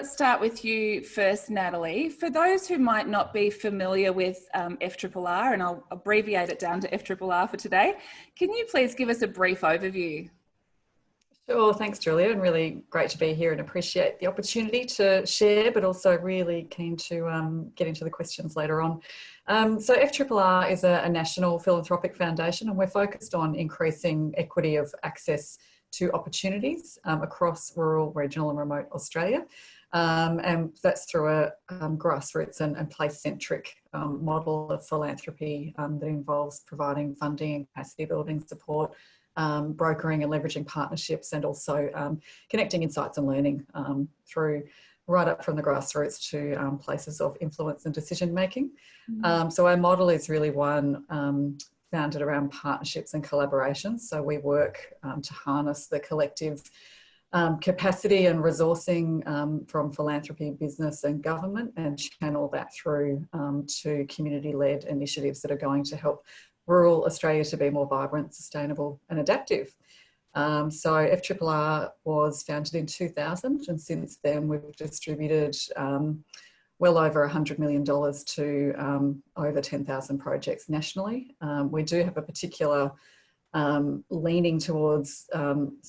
let's start with you first, Natalie. For those who might not be familiar with FRRR, and I'll abbreviate it down to FRRR for today, can you please give us a brief overview? Sure, thanks Julia, and really great to be here and appreciate the opportunity to share, but also really keen to get into the questions later on. So FRRR is a national philanthropic foundation, and we're focused on increasing equity of access to opportunities across rural, regional and remote Australia. And that's through a grassroots and place-centric model of philanthropy that involves providing funding and capacity building support, brokering and leveraging partnerships, and also connecting insights and learning through right up from the grassroots to places of influence and decision making. So our model is really one founded around partnerships and collaborations. So we work to harness the collective capacity and resourcing from philanthropy, business and government, and channel that through to community-led initiatives that are going to help rural Australia to be more vibrant, sustainable and adaptive. So FRRR was founded in 2000, and since then we've distributed well over $100 million to over 10,000 projects nationally. We do have a particular leaning towards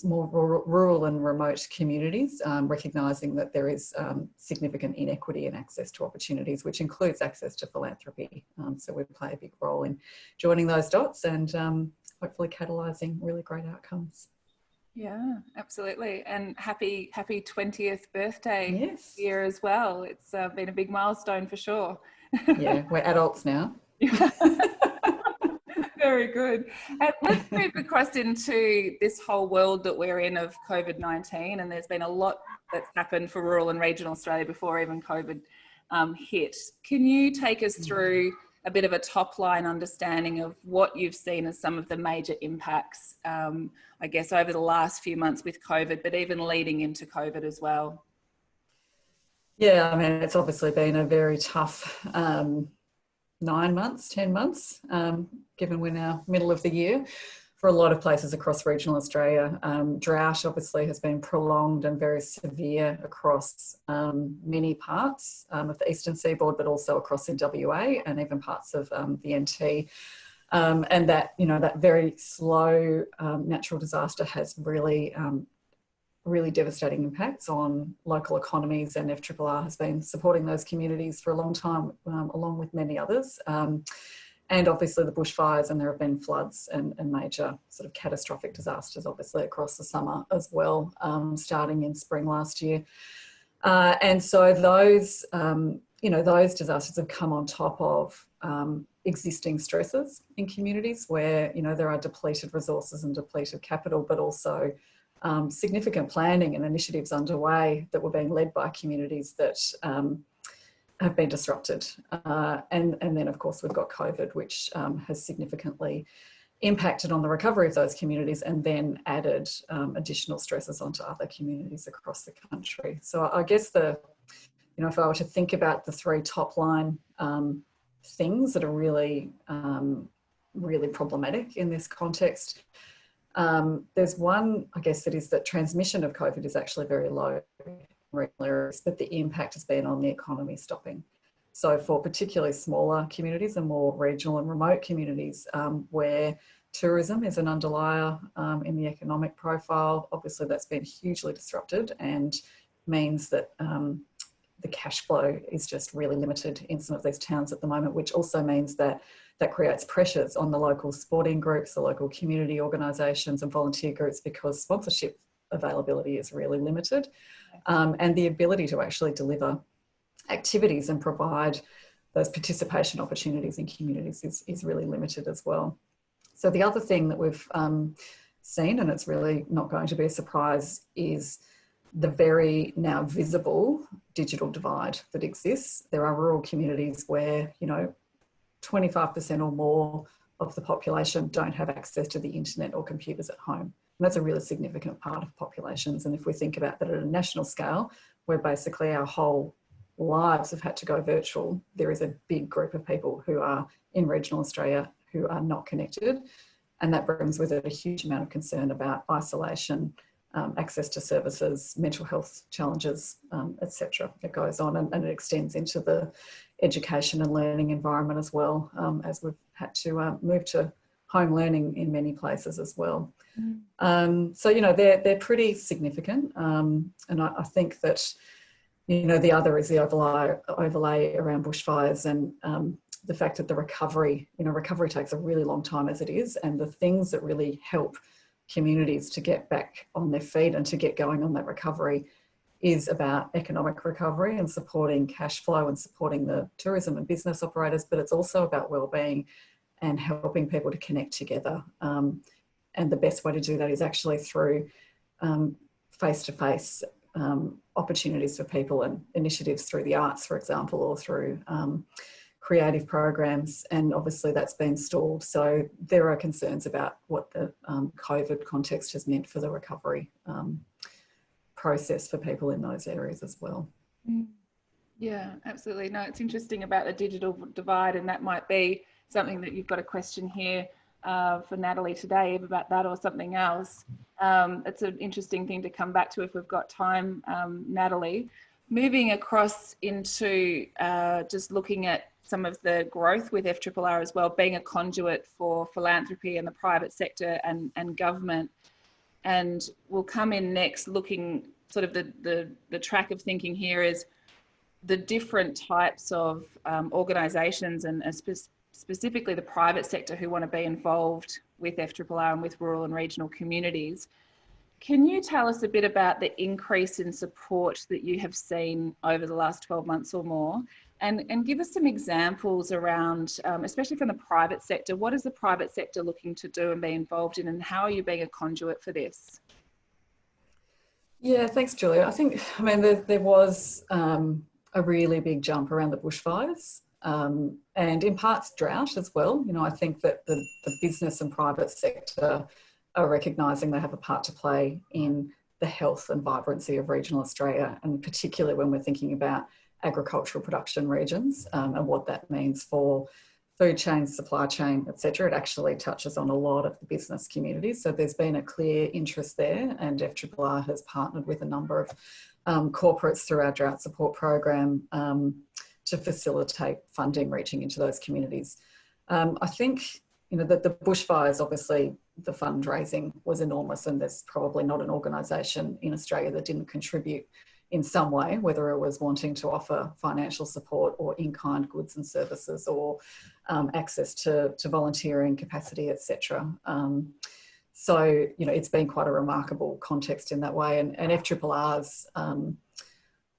more rural and remote communities, recognising that there is significant inequity in access to opportunities, which includes access to philanthropy. So we play a big role in joining those dots and hopefully catalysing really great outcomes. Yeah, absolutely. And happy 20th birthday year as well. It's been a big milestone for sure. Yeah, we're adults now. Very good. And let's move across into this whole world that we're in of COVID-19, and there's been a lot that's happened for rural and regional Australia before even COVID hit. Can you take us through a bit of a top line understanding of what you've seen as some of the major impacts, I guess, over the last few months with COVID, but even leading into COVID as well? Yeah, I mean, it's obviously been a very tough 9 months, 10 months, given we're now middle of the year for a lot of places across regional Australia. Drought obviously has been prolonged and very severe across many parts of the eastern seaboard, but also across in WA and even parts of the NT. And that, you know, that very slow natural disaster has really devastating impacts on local economies, and FRRR has been supporting those communities for a long time, along with many others. And obviously the bushfires, and there have been floods and major sort of catastrophic disasters obviously across the summer as well, starting in spring last year. And so those, you know, those disasters have come on top of existing stresses in communities where, you know, there are depleted resources and depleted capital, but also significant planning and initiatives underway that were being led by communities that have been disrupted. And then of course we've got COVID, which has significantly impacted on the recovery of those communities and then added additional stresses onto other communities across the country. So I guess you know, if I were to think about the three top line things that are really, really problematic in this context, there's one, I guess, that is that transmission of COVID is actually very low in regional areas, but the impact has been on the economy stopping. So for particularly smaller communities and more regional and remote communities where tourism is an underlier in the economic profile, obviously that's been hugely disrupted and means that the cash flow is just really limited in some of these towns at the moment, which also means that that creates pressures on the local sporting groups, the local community organisations and volunteer groups, because sponsorship availability is really limited, and the ability to actually deliver activities and provide those participation opportunities in communities is really limited as well. So the other thing that we've seen, and it's really not going to be a surprise, is the very now visible digital divide that exists. There are rural communities where, you know, 25% or more of the population don't have access to the internet or computers at home. And that's a really significant part of populations. And if we think about that at a national scale, where basically our whole lives have had to go virtual, there is a big group of people who are in regional Australia who are not connected. And that brings with it a huge amount of concern about isolation, access to services, mental health challenges, etc. It goes on and it extends into the education and learning environment as well, as we've had to move to home learning in many places as well. So, you know, they're pretty significant. And I think that, you know, the other is the overlay around bushfires and the fact that the recovery takes a really long time as it is, and the things that really help communities to get back on their feet and to get going on that recovery is about economic recovery and supporting cash flow and supporting the tourism and business operators, but it's also about wellbeing and helping people to connect together. And the best way to do that is actually through face-to-face opportunities for people and initiatives through the arts, for example, or through creative programs. And obviously that's been stalled. So there are concerns about what the COVID context has meant for the recovery process for people in those areas as well. Yeah, absolutely. No, it's interesting about the digital divide, and that might be something that you've got a question here for Natalie today about that or something else. It's an interesting thing to come back to if we've got time, Natalie. Moving across into just looking at some of the growth with FRRR as well, being a conduit for philanthropy and the private sector and government. And we'll come in next looking sort of the track of thinking here is the different types of organisations and specifically the private sector who want to be involved with FRRR and with rural and regional communities. Can you tell us a bit about the increase in support that you have seen over the last 12 months or more? And give us some examples around, especially from the private sector, what is the private sector looking to do and be involved in, and how are you being a conduit for this? Yeah, thanks, Julia. I mean, there was a really big jump around the bushfires and in parts drought as well. You know, I think that the business and private sector are recognising they have a part to play in the health and vibrancy of regional Australia, and particularly when we're thinking about agricultural production regions and what that means for food chains, supply chain, etc. It actually touches on a lot of the business communities. So there's been a clear interest there, and FRRR has partnered with a number of corporates through our drought support program to facilitate funding reaching into those communities. I think, you know, that the bushfires, obviously the fundraising was enormous, and there's probably not an organisation in Australia that didn't contribute in some way, whether it was wanting to offer financial support or in-kind goods and services or access to volunteering capacity, etc. So, you know, it's been quite a remarkable context in that way. And FRRR's,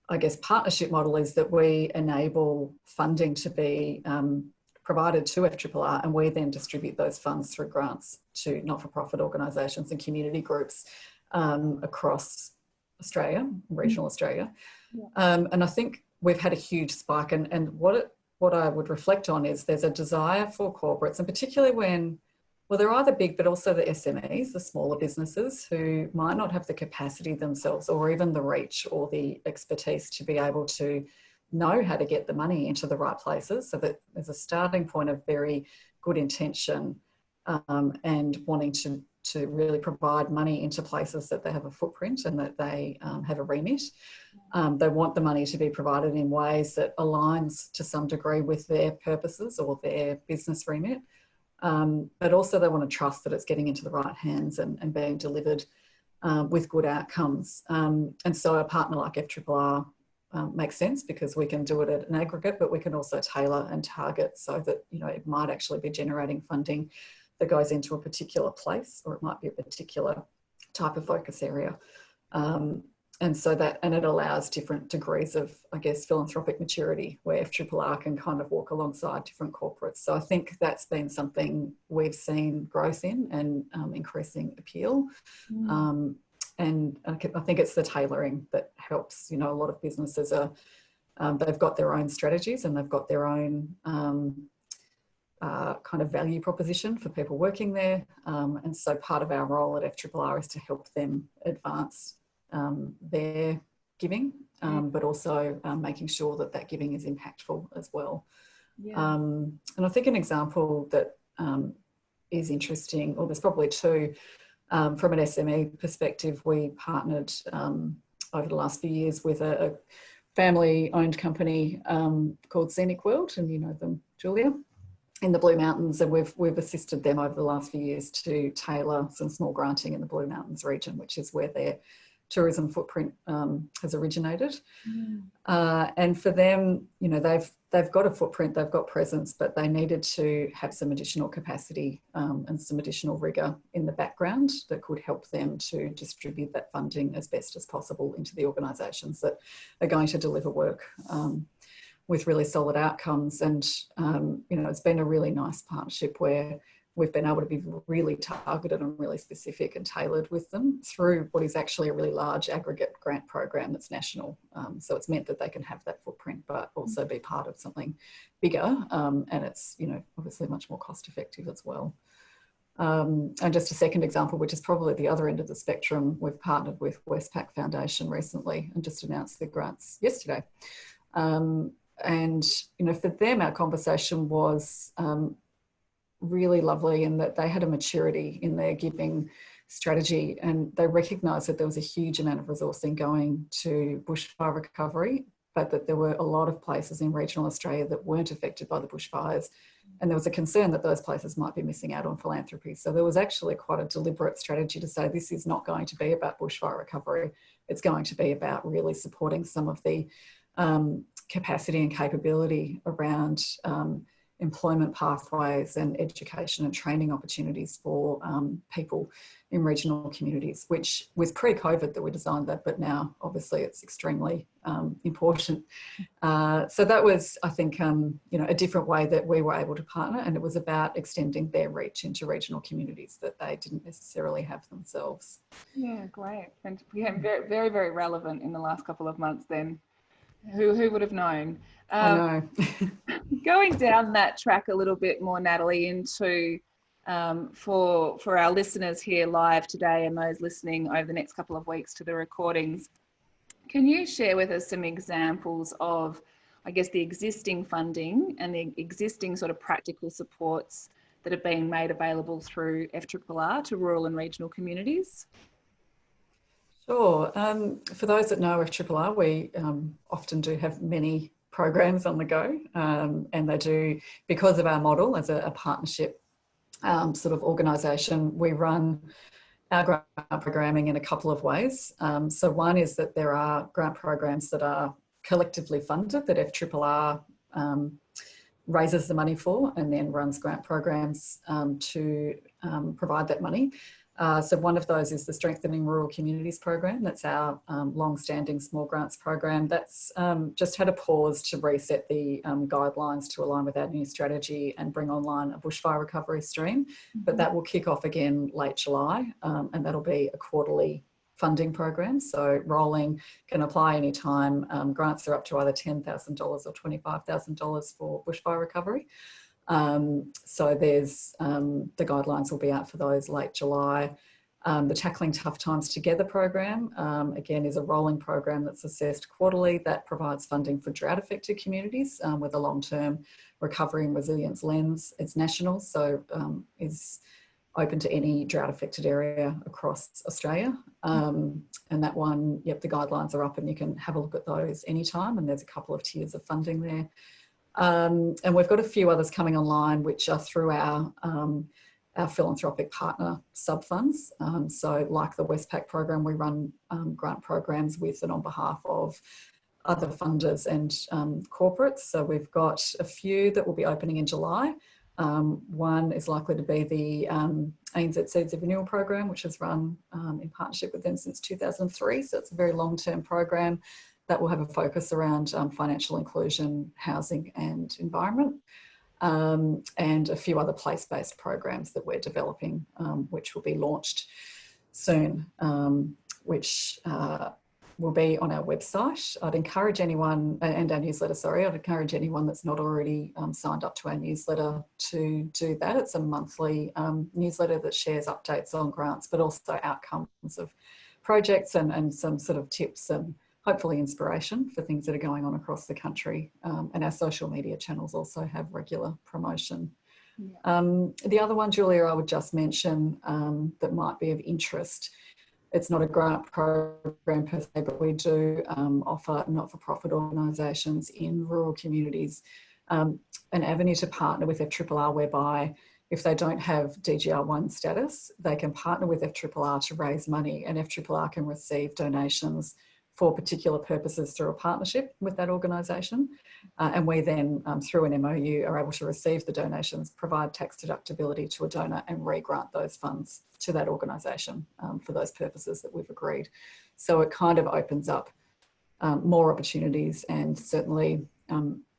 I guess, partnership model is that we enable funding to be provided to FRRR, and we then distribute those funds through grants to not-for-profit organisations and community groups across Australia, regional Australia. Yeah. And I think we've had a huge spike, and what I would reflect on is there's a desire for corporates, and particularly when, well, they're either big, but also the SMEs, the smaller businesses who might not have the capacity themselves or even the reach or the expertise to be able to know how to get the money into the right places. So that there's a starting point of very good intention and wanting to really provide money into places that they have a footprint and that they have a remit. They want the money to be provided in ways that aligns to some degree with their purposes or their business remit. But also they want to trust that it's getting into the right hands and being delivered with good outcomes. And so a partner like FRRR makes sense because we can do it at an aggregate, but we can also tailor and target so that, you know, it might actually be generating funding that goes into a particular place, or it might be a particular type of focus area. And so that, and it allows different degrees of, I guess, philanthropic maturity where FRRR can kind of walk alongside different corporates. So I think that's been something we've seen growth in and increasing appeal. And I think it's the tailoring that helps. You know, a lot of businesses are, they've got their own strategies and they've got their own kind of value proposition for people working there. And so part of our role at FRRR is to help them advance their giving, but also making sure that that giving is impactful as well. Yeah. And I think an example that is interesting, or there's probably two, From an SME perspective, we partnered over the last few years with a family-owned company called Scenic World, and you know them, Julia, in the Blue Mountains, and we've assisted them over the last few years to tailor some small granting in the Blue Mountains region, which is where their tourism footprint has originated. And for them, you know, they've got a footprint, they've got presence, but they needed to have some additional capacity and some additional rigour in the background that could help them to distribute that funding as best as possible into the organisations that are going to deliver work with really solid outcomes. And, you know, it's been a really nice partnership where we've been able to be really targeted and really specific and tailored with them through what is actually a really large aggregate grant program that's national. So it's meant that they can have that footprint, but also be part of something bigger. And it's, you know, obviously much more cost effective as well. And just a second example, which is probably the other end of the spectrum, we've partnered with Westpac Foundation recently and just announced the grants yesterday. And, you know, for them, our conversation was really lovely in that they had a maturity in their giving strategy, and they recognised that there was a huge amount of resourcing going to bushfire recovery, but that there were a lot of places in regional Australia that weren't affected by the bushfires. And there was a concern that those places might be missing out on philanthropy. So there was actually quite a deliberate strategy to say this is not going to be about bushfire recovery. It's going to be about really supporting some of the capacity and capability around employment pathways and education and training opportunities for people in regional communities, which was pre-COVID that we designed that, but now obviously it's extremely important. So that was, I think, you know, a different way that we were able to partner, and it was about extending their reach into regional communities that they didn't necessarily have themselves. Yeah, great. And yeah, very, very, very relevant in the last couple of months then. Who would have known? I know. Going down that track a little bit more, Natalie, into for our listeners here live today and those listening over the next couple of weeks to the recordings, can you share with us some examples of, I guess, the existing funding and the existing sort of practical supports that are being made available through FRRR to rural and regional communities? Sure. For those that know FRRR, we often do have many programs on the go, and they do, because of our model as a partnership sort of organisation, we run our grant programming in a couple of ways. So one is that there are grant programs that are collectively funded that FRRR raises the money for and then runs grant programs to provide that money. So one of those is the Strengthening Rural Communities program. That's our long-standing small grants program. That's just had a pause to reset the guidelines to align with our new strategy and bring online a bushfire recovery stream. But that will kick off again late July, and that'll be a quarterly funding program. So rolling, can apply anytime. Grants are up to either $10,000 or $25,000 for bushfire recovery. So there's the guidelines will be out for those late July. The Tackling Tough Times Together program, again, is a rolling program that's assessed quarterly that provides funding for drought affected communities with a long-term recovery and resilience lens. It's national, so is open to any drought affected area across Australia. And that one, yep, the guidelines are up and you can have a look at those anytime, and there's a couple of tiers of funding there. And we've got a few others coming online, which are through our philanthropic partner sub-funds. So like the Westpac program, we run grant programs with and on behalf of other funders and corporates. So we've got a few that will be opening in July. One is likely to be the ANZ Seeds of Renewal program, which has run in partnership with them since 2003. So it's a very long-term program that will have a focus around financial inclusion, housing and environment, and a few other place-based programs that we're developing, which will be launched soon, which will be on our website. I'd encourage anyone, and our newsletter, sorry, I'd encourage anyone that's not already signed up to our newsletter to do that. It's a monthly newsletter that shares updates on grants, but also outcomes of projects and some sort of tips and hopefully inspiration for things that are going on across the country. And our social media channels also have regular promotion The other one, Julia, I would just mention that might be of interest. It's not a grant program per se, but we do offer not-for-profit organisations in rural communities an avenue to partner with FRRR, whereby if they don't have DGR1 status, they can partner with FRRR to raise money, and FRRR can receive donations for particular purposes through a partnership with that organisation. And we then, through an MOU, are able to receive the donations, provide tax deductibility to a donor and re-grant those funds to that organisation for those purposes that we've agreed. So it kind of opens up more opportunities, and certainly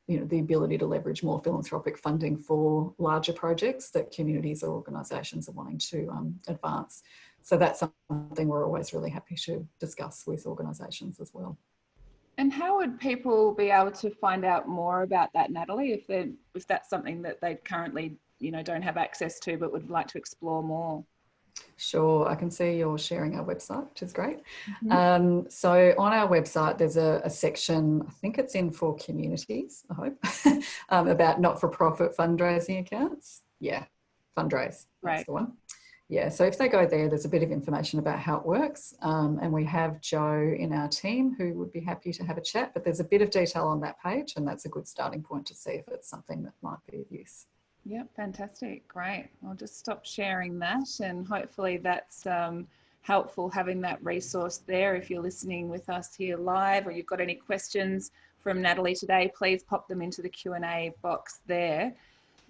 the ability to leverage more philanthropic funding for larger projects that communities or organisations are wanting to advance. So that's something we're always really happy to discuss with organisations as well. And how would people be able to find out more about that, Natalie, if that's something that they currently don't have access to but would like to explore more? Sure, I can see you're sharing our website, which is great. Mm-hmm. So on our website, there's a section, I think it's in for communities, I hope, about not-for-profit fundraising accounts. Yeah, fundraise, that's right. The one. Yeah, so if they go there, there's a bit of information about how it works. And we have Joe in our team who would be happy to have a chat, but there's a bit of detail on that page, and that's a good starting point to see if it's something that might be of use. Yep, fantastic, great. I'll just stop sharing that, and hopefully that's helpful having that resource there. If you're listening with us here live or you've got any questions from Natalie today, please pop them into the Q&A box there.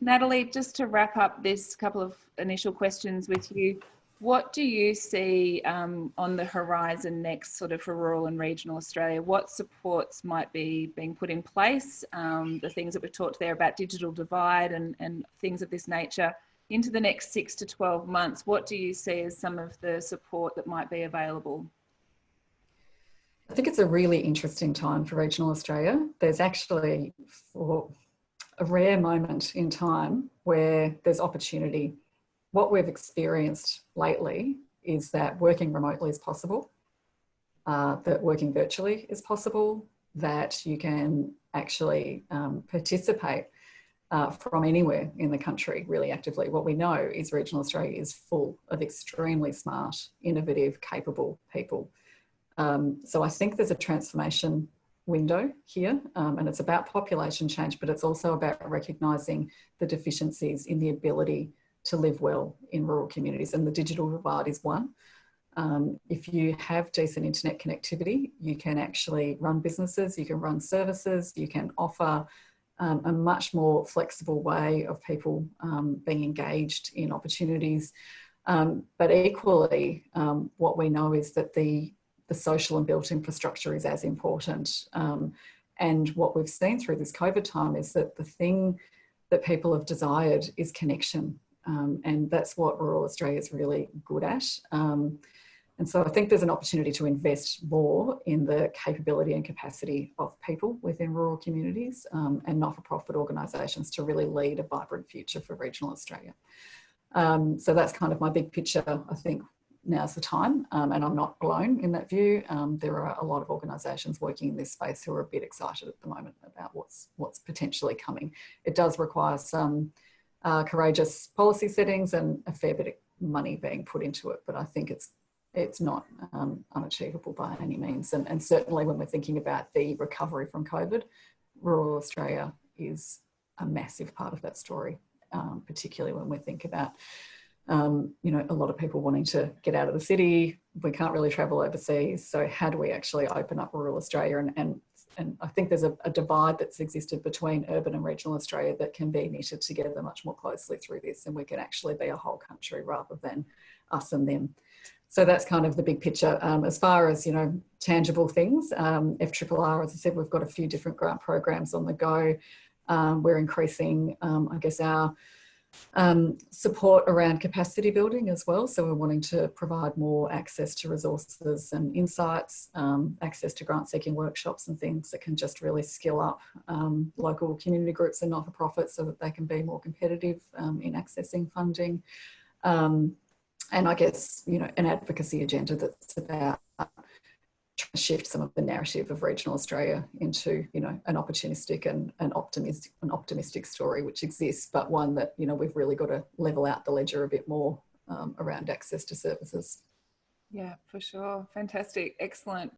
Natalie, just to wrap up this couple of initial questions with you, what do you see on the horizon next sort of for rural and regional Australia? What supports might be being put in place? The things that we've talked there about digital divide and things of this nature into the next 6 to 12 months, what do you see as some of the support that might be available? I think it's a really interesting time for regional Australia. There's actually, for a rare moment in time where there's opportunity. What we've experienced lately is that working remotely is possible, that working virtually is possible, that you can actually participate from anywhere in the country really actively. What we know is regional Australia is full of extremely smart, innovative, capable people. So I think there's a transformation window here, and it's about population change, but it's also about recognising the deficiencies in the ability to live well in rural communities, and the digital divide is one. If you have decent internet connectivity, you can actually run businesses, you can run services, you can offer a much more flexible way of people being engaged in opportunities. But equally, what we know is that the social and built infrastructure is as important. And what we've seen through this COVID time is that the thing that people have desired is connection. And that's what rural Australia is really good at. And so I think there's an opportunity to invest more in the capability and capacity of people within rural communities and not-for-profit organisations to really lead a vibrant future for regional Australia. So that's kind of my big picture. I think now's the time, and I'm not alone in that view. There are a lot of organisations working in this space who are a bit excited at the moment about what's potentially coming. It does require some courageous policy settings and a fair bit of money being put into it, but I think it's not unachievable by any means. And certainly when we're thinking about the recovery from COVID, rural Australia is a massive part of that story, particularly when we think about a lot of people wanting to get out of the city. We can't really travel overseas. So how do we actually open up rural Australia? And I think there's a divide that's existed between urban and regional Australia that can be knitted together much more closely through this, and we can actually be a whole country rather than us and them. So that's kind of the big picture. As far as, tangible things, FRRR, as I said, we've got a few different grant programs on the go. We're increasing, our support around capacity building as well. So we're wanting to provide more access to resources and insights, access to grant seeking workshops and things that can just really skill up local community groups and not-for-profits so that they can be more competitive in accessing funding. And I guess, an advocacy agenda that's about shift some of the narrative of regional Australia into, you know, an opportunistic and an optimistic story which exists, but one that, you know, we've really got to level out the ledger a bit more around access to services. Yeah, for sure. Fantastic. Excellent.